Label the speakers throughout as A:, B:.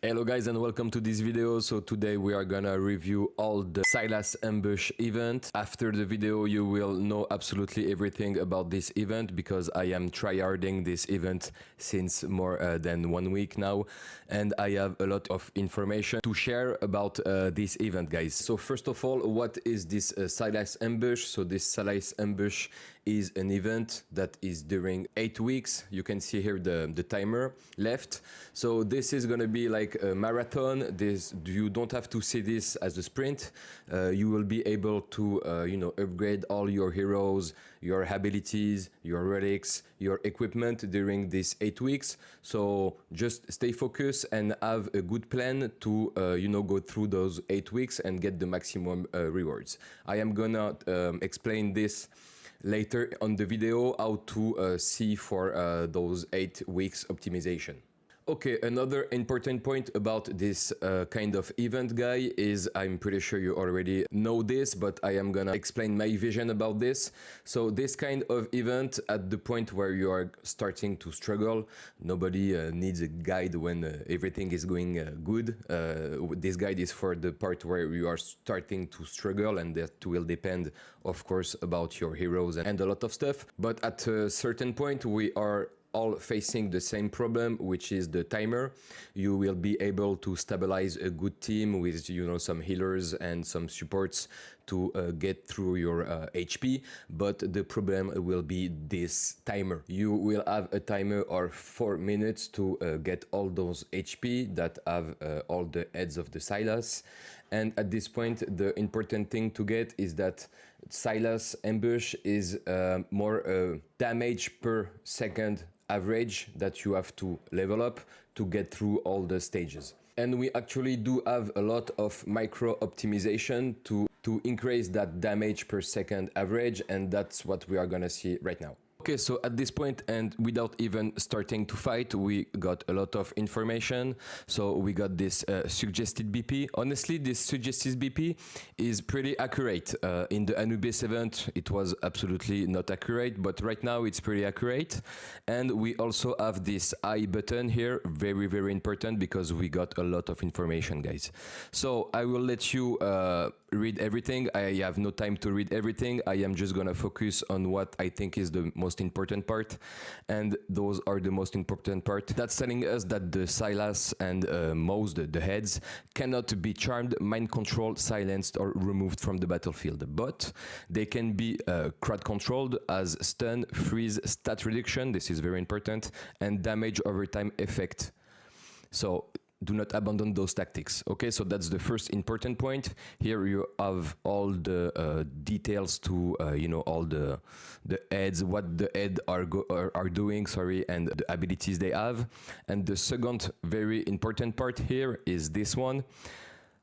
A: Hello guys and welcome to this video. So today we are gonna review all the Silas Ambush event. After the video you will know absolutely everything about this event because I am tryharding this event since more than 1 week now, and I have a lot of information to share about this event, guys. So first of all, what is this Silas Ambush? So this Silas Ambush is an event that is during 8 weeks. You can see here the timer left. So this is gonna be like a marathon. You don't have to see this as a sprint. You will be able to upgrade all your heroes, your abilities, your relics, your equipment during these 8 weeks. So just stay focused and have a good plan to go through those 8 weeks and get the maximum rewards. I am gonna explain this later on the video, how to see for those 8 weeks optimization. Okay, another important point about this kind of event, guy, is I'm pretty sure you already know this, but I am gonna explain my vision about this. So this kind of event, at the point where you are starting to struggle, nobody needs a guide when everything is going good. This guide is for the part where you are starting to struggle, and that will depend, of course, about your heroes and a lot of stuff. But at a certain point, we are all facing the same problem, which is the timer. You will be able to stabilize a good team with some healers and some supports to get through your HP, but the problem will be this timer. You will have a timer of 4 minutes to get all those HP that have all the heads of the Silas. And at this point, the important thing to get is that Silas Ambush is more damage per second average that you have to level up to get through all the stages. And we actually do have a lot of micro optimization to increase that damage per second average, and that's what we are gonna see right now. Okay, so at this point, and without even starting to fight, we got a lot of information. So we got this suggested BP. Honestly, this suggested BP is pretty accurate. In the Anubis event, it was absolutely not accurate, but right now it's pretty accurate. And we also have this I button here, very, very important because we got a lot of information, guys. So I will let you read everything. I have no time to read everything. I am just gonna focus on what I think is the most important part, and those are the most important part. That's telling us that the Silas and most the heads cannot be charmed, mind controlled, silenced, or removed from the battlefield, but they can be crowd controlled as stun, freeze, stat reduction, this is very important, and damage over time effect. So do not abandon those tactics. Okay, so that's the first important point. Here you have all the details to all the heads, what the head are doing, sorry, and the abilities they have. And the second very important part here is this one.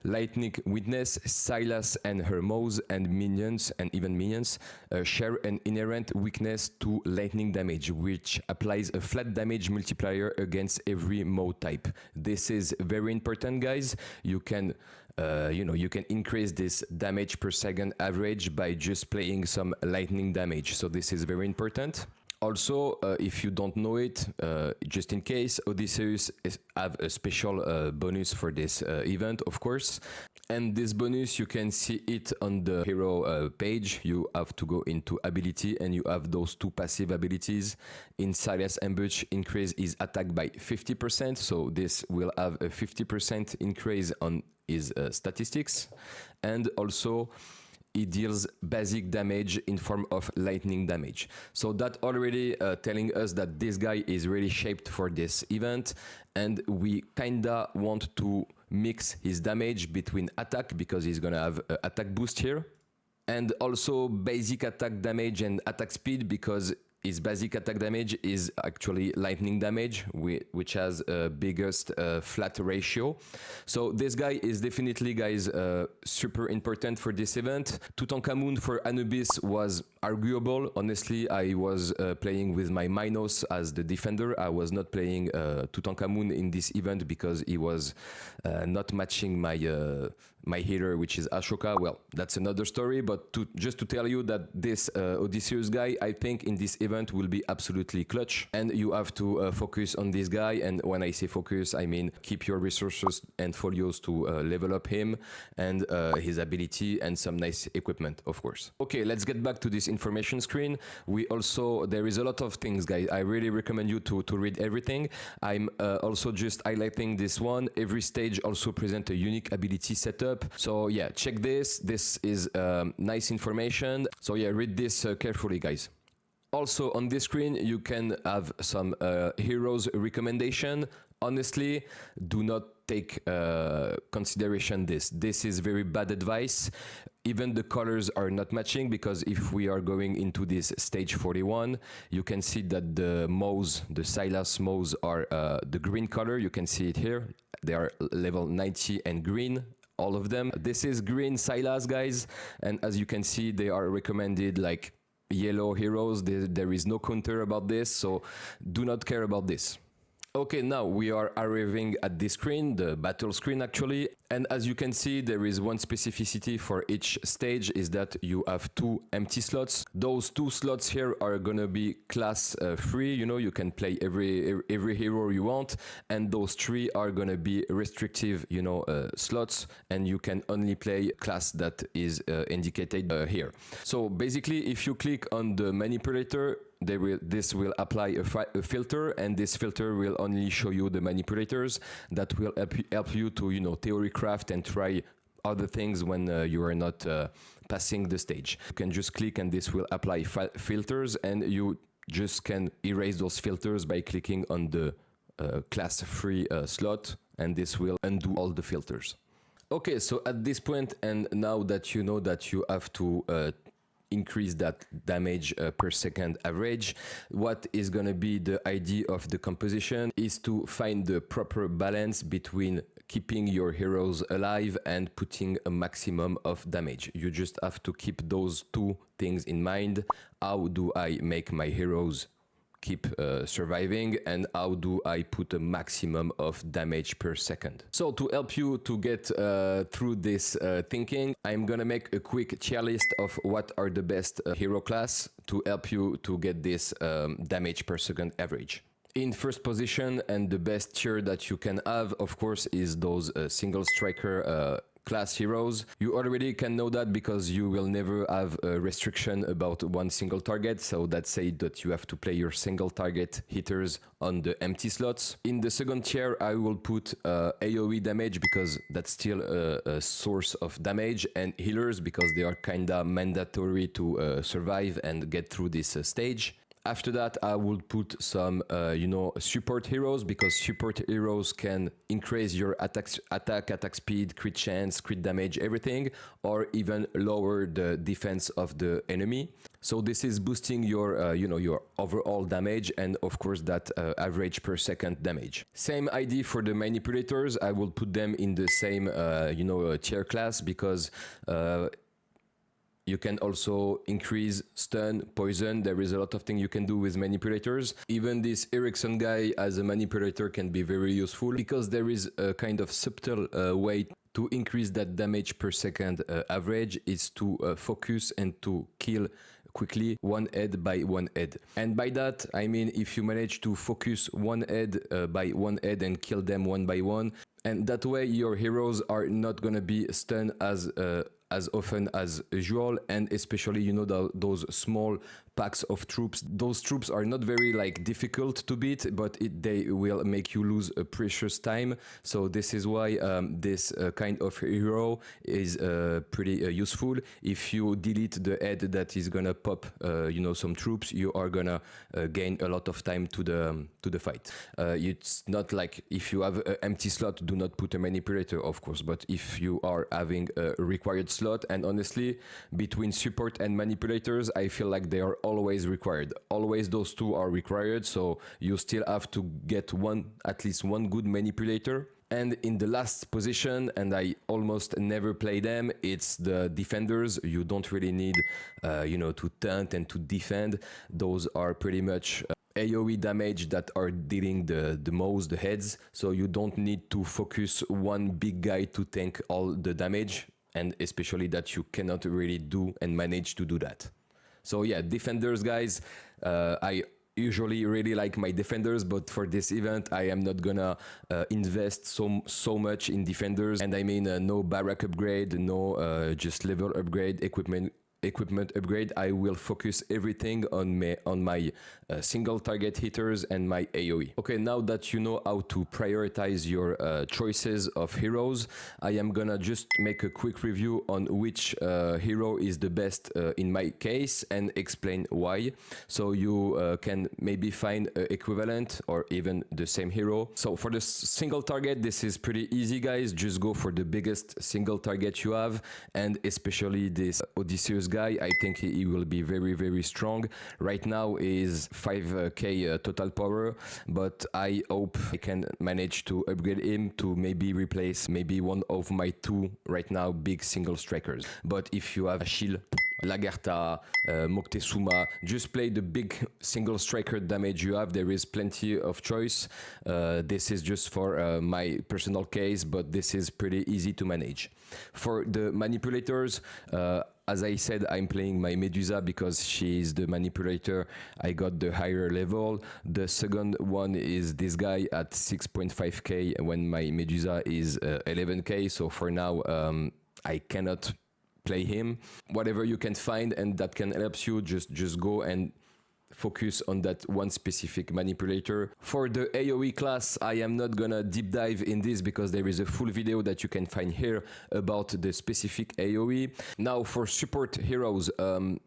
A: Lightning Witness, Silas and her mows and minions, and even minions, share an inherent weakness to lightning damage, which applies a flat damage multiplier against every mode type. This is very important, guys. You can you can increase this damage per second average by just playing some lightning damage. So this is very important. Also, if you don't know it, just in case, Odysseus have a special bonus for this event, of course. And this bonus, you can see it on the hero page. You have to go into ability and you have those 2 passive abilities. In Silas Ambush, increase his attack by 50%. So this will have a 50% increase on his statistics. And also, it deals basic damage in form of lightning damage. So that already telling us that this guy is really shaped for this event, and we kinda want to mix his damage between attack, because he's gonna have an attack boost here, and also basic attack damage and attack speed, because his basic attack damage is actually lightning damage, which has a biggest flat ratio. So this guy is definitely, guys, super important for this event. Tutankhamun for Anubis was arguable. Honestly, I was playing with my Minos as the defender. I was not playing Tutankhamun in this event because he was not matching my my healer, which is Ashoka, well, that's another story. But just to tell you that this Odysseus guy, I think in this event will be absolutely clutch, and you have to focus on this guy. And when I say focus, I mean keep your resources and folios to level up him and his ability and some nice equipment, of course. Okay, let's get back to this information screen. There is a lot of things, guys. I really recommend you to read everything. I'm also just highlighting this one. Every stage also present a unique ability setup. So yeah, check this. This is nice information. So yeah, read this carefully, guys. Also on this screen, you can have some heroes recommendation. Honestly, do not take consideration this. This is very bad advice. Even the colors are not matching, because if we are going into this stage 41, you can see that the mows, the Silas mows are the green color. You can see it here. They are level 90 and green. All of them. This is green Silas, guys. And as you can see, they are recommended like yellow heroes. There is no counter about this, so do not care about this. Okay, now we are arriving at this screen, the battle screen actually, and as you can see, there is one specificity for each stage, is that you have 2 empty slots. Those 2 slots here are gonna be class free, you know, you can play every hero you want, and those 3 are gonna be restrictive, you know, slots, and you can only play class that is indicated here. So basically, if you click on the manipulator, this will apply a filter, and this filter will only show you the manipulators that will help you to, you know, theory craft and try other things when you are not passing the stage. You can just click and this will apply filters, and you just can erase those filters by clicking on the class free slot, and this will undo all the filters. Okay, so at this point, and now that you know that you have to increase that damage per second average, what is going to be the idea of the composition is to find the proper balance between keeping your heroes alive and putting a maximum of damage. You just have to keep those 2 things in mind. How do I make my heroes keep surviving, and how do I put a maximum of damage per second? So to help you to get through this thinking, I'm gonna make a quick tier list of what are the best hero class to help you to get this damage per second average. In first position, and the best tier that you can have, of course, is those single striker class heroes. You already can know that because you will never have a restriction about one single target, so that's say that you have to play your single target hitters on the empty slots. In the second tier, I will put AoE damage, because that's still a source of damage, and healers, because they are kinda mandatory to survive and get through this stage. After that, I would put some, you know, support heroes, because support heroes can increase your attack speed, crit chance, crit damage, everything, or even lower the defense of the enemy. So this is boosting your, you know, your overall damage, and of course that average per second damage. Same idea for the manipulators. I will put them in the same, you know, tier class, because you can also increase stun, poison. There is a lot of things you can do with manipulators. Even this Ericsson guy as a manipulator can be very useful, because there is a kind of subtle way to increase that damage per second average, is to focus and to kill quickly one head by one head. And by that, I mean, if you manage to focus one head by one head and kill them one by one, and that way your heroes are not gonna be stunned as often as usual, and especially, you know, those small packs of troops. Those troops are not very like difficult to beat, but they will make you lose a precious time. So this is why this kind of hero is pretty useful. If you delete the head that is gonna pop, you know, some troops, you are gonna gain a lot of time to the fight. It's not like if you have an empty slot, do not put a manipulator, of course. But if you are having a required slot, and honestly, between support and manipulators, I feel like they are always required. Always those two are required, so you still have to get at least one good manipulator. And in the last position, and I almost never play them, it's the defenders. You don't really need, you know, to taunt and to defend. Those are pretty much AoE damage that are dealing the most, the heads, so you don't need to focus one big guy to tank all the damage, and especially that you cannot really do and manage to do that. So yeah, defenders, guys, I usually really like my defenders, but for this event I am not gonna invest so much in defenders, and I mean no barrack upgrade, no just level upgrade, equipment upgrade. I will focus everything on my single target hitters and my AoE. Okay, now that you know how to prioritize your choices of heroes, I am gonna just make a quick review on which hero is the best in my case and explain why, so you can maybe find an equivalent or even the same hero. So for the single target, this is pretty easy, guys. Just go for the biggest single target you have, and especially this Odysseus guy. I think he will be very strong. Right now is 5k total power, but I hope I can manage to upgrade him to maybe replace maybe one of my two right now big single strikers. But if you have Achille, Lagertha, Moctezuma, just play the big single striker damage you have. There is plenty of choice. This is just for my personal case, but this is pretty easy to manage. For the manipulators, as I said, I'm playing my Medusa because she is the manipulator. I got the higher level. The second one is this guy at 6.5k when my Medusa is 11k. So for now, I cannot play him. Whatever you can find and that can help you, just go and focus on that one specific manipulator. For the AoE class, I am not gonna deep dive in this because there is a full video that you can find here about the specific AoE. Now for support heroes,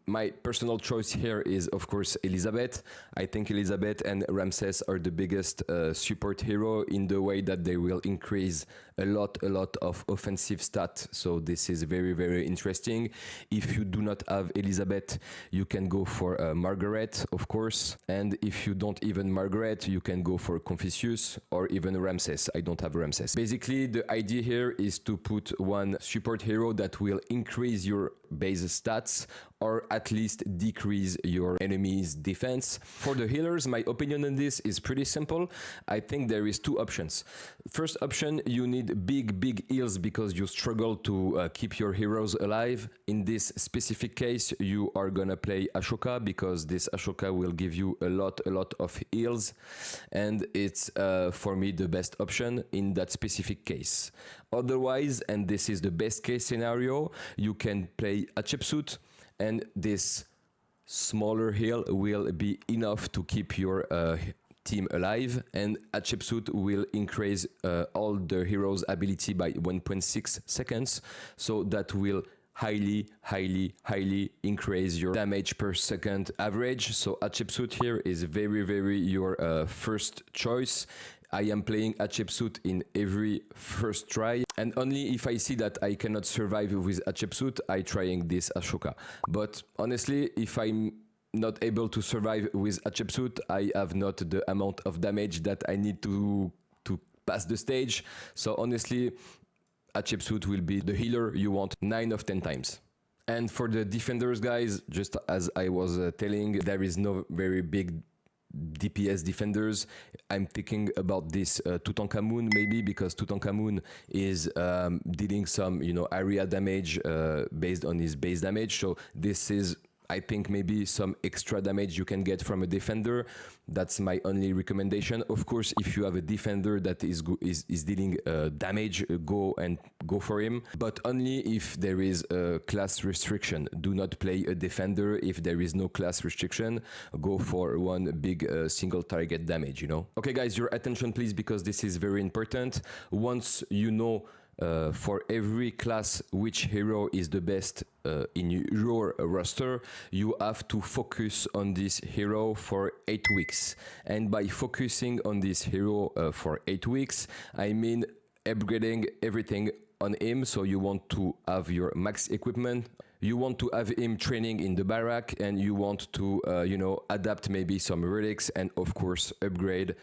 A: my personal choice here is of course Elizabeth. I think Elizabeth and Ramses are the biggest support hero in the way that they will increase a lot of offensive stat. So this is very interesting. If you do not have Elizabeth, you can go for Margaret, of course, and if you don't even Margaret, you can go for Confucius or even Ramses. I don't have Ramses. Basically, the idea here is to put one support hero that will increase your base stats or at least decrease your enemy's defense. For the healers, my opinion on this is pretty simple. I think there is two options. First option, you need big heals because you struggle to keep your heroes alive. In this specific case, you are gonna play Ashoka because this Ashoka will give you a lot of heals, and it's for me the best option in that specific case. Otherwise, and this is the best case scenario, you can play Hatshepsut, and this smaller heal will be enough to keep your team alive, and Hatshepsut will increase all the heroes' ability by 1.6 seconds, so that will highly increase your damage per second average. So Hatshepsut here is very your first choice. I am playing Hatshepsut in every first try, and only if I see that I cannot survive with Hatshepsut, I trying this Ashoka. But honestly, if I'm not able to survive with Hatshepsut, I have not the amount of damage that I need to pass the stage. So honestly, Hatshepsut will be the healer you want 9 of 10 times. And for the defenders, guys, just as I was telling, there is no very big DPS defenders. I'm thinking about this Tutankhamun maybe, because Tutankhamun is dealing some area damage based on his base damage. So this is, I think, maybe some extra damage you can get from a defender. That's my only recommendation. Of course, if you have a defender that is dealing damage, go for him, but only if there is a class restriction. Do not play a defender if there is no class restriction. Go for one big single target damage, Okay, guys, your attention please, because this is very important. Once you know for every class which hero is the best in your roster, you have to focus on this hero for 8 weeks. And by focusing on this hero for 8 weeks, I mean upgrading everything on him. So you want to have your max equipment, you want to have him training in the barrack, and you want to adapt maybe some relics, and of course upgrade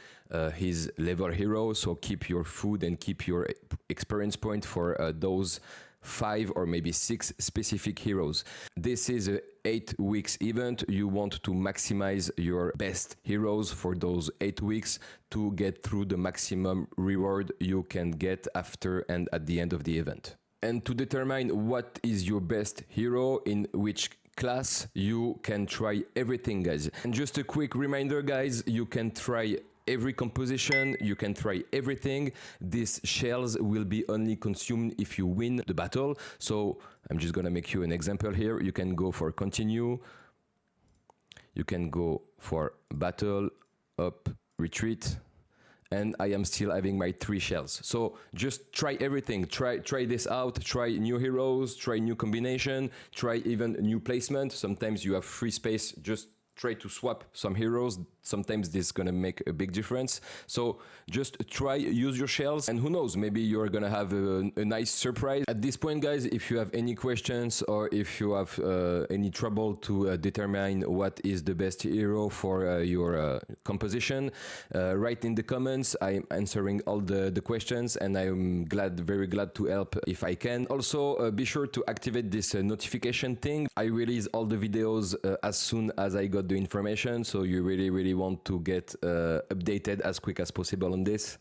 A: his level hero. So keep your food and keep your experience point for those 5 or maybe 6 specific heroes. This is a 8 weeks event. You want to maximize your best heroes for those 8 weeks to get through the maximum reward you can get after and at the end of the event. And to determine what is your best hero in which class, you can try everything, guys. And just a quick reminder, guys, you can try every composition, you can try everything. These shells will be only consumed if you win the battle. So I'm just gonna make you an example here. You can go for continue, you can go for battle, up, retreat, and I am still having my 3 shells. So just try everything, try this out, try new heroes, try new combination, try even new placement. Sometimes you have free space, just try to swap some heroes. Sometimes this is gonna make a big difference. So just try, use your shells, and who knows, maybe you're gonna have a nice surprise. At this point, guys, if you have any questions or if you have any trouble to determine what is the best hero for your composition, write in the comments. I'm answering all the questions, and I'm very glad to help if I can. Also, be sure to activate this notification thing. I release all the videos as soon as I got the information, so you really want to get updated as quick as possible on this.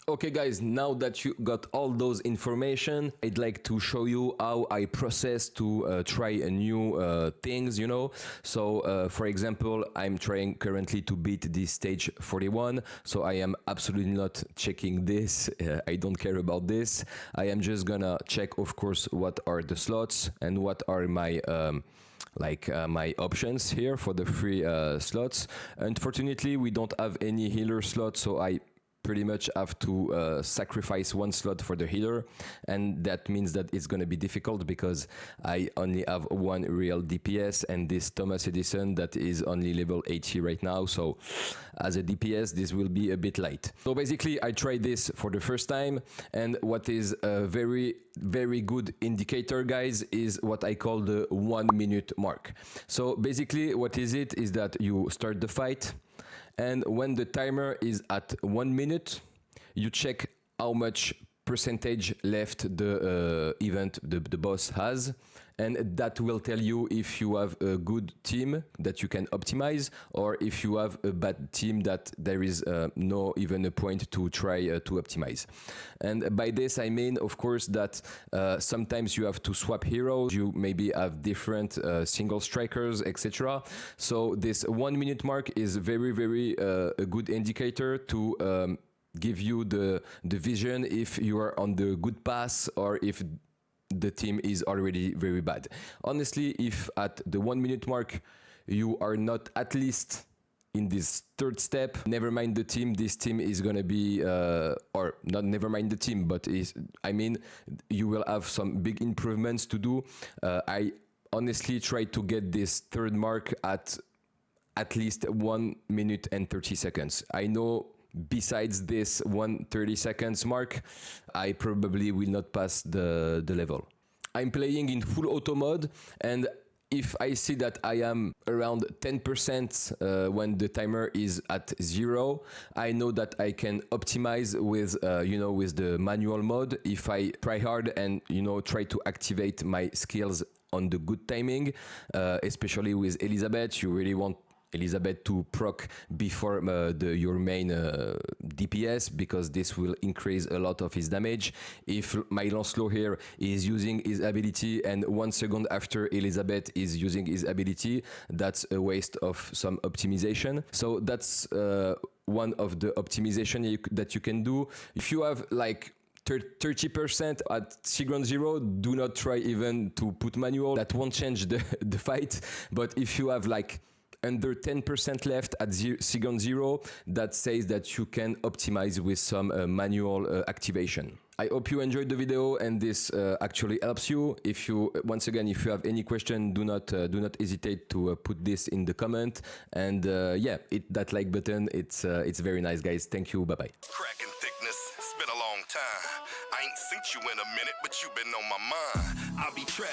A: Okay guys, now that you got all those information, I'd like to show you how I process to try a new things, you know. So for example, I'm trying currently to beat this stage 41, so I am absolutely not checking this. I don't care about this. I am just gonna check, of course, what are the slots and what are my my options here for the free slots. Unfortunately, we don't have any healer slots, so I pretty much have to sacrifice 1 slot for the healer, and that means that it's going to be difficult because I only have 1 real DPS and this Thomas Edison that is only level 80 right now, so as a DPS this will be a bit light. So basically I tried this for the first time, and what is a very good indicator, guys, is what I call the 1 minute mark. So basically what is it is that you start the fight, and when the timer is at 1 minute, you check how much percentage left the event the boss has, and that will tell you if you have a good team that you can optimize, or if you have a bad team that there is no even a point to try to optimize. And by this I mean, of course, that sometimes you have to swap heroes, you maybe have different single strikers, etc. So this 1 minute mark is very a good indicator to give you the vision if you are on the good path or if the team is already very bad. Honestly, if at the 1 minute mark you are not at least in this 3rd step, never mind the team, this team is gonna be or not, never mind the team, but I mean you will have some big improvements to do. I honestly try to get this 3rd mark at least 1 minute and 30 seconds. I know besides this 1:30 seconds mark, I probably will not pass the level. I'm playing in full auto mode, and if I see that I am around 10% when the timer is at 0, I know that I can optimize with with the manual mode. If I try hard and try to activate my skills on the good timing, especially with Elizabeth, you really want Elizabeth to proc before your main DPS, because this will increase a lot of his damage. If my Lancelot here is using his ability and 1 second after Elizabeth is using his ability, that's a waste of some optimization. So that's one of the optimization that you can do. If you have like 30% at Second Zero, do not try even to put manual. That won't change the fight. But if you have like under 10% left at Second Zero, that says that you can optimize with some manual activation. I hope you enjoyed the video and this actually helps you. If you, once again, if you have any question, do not hesitate to put this in the comment. And yeah, hit that like button. It's very nice, guys. Thank you. Bye bye.
B: Cracking thickness. It's been a long time. I ain't seen you in a minute, but you've been on my mind. I'll be trapped.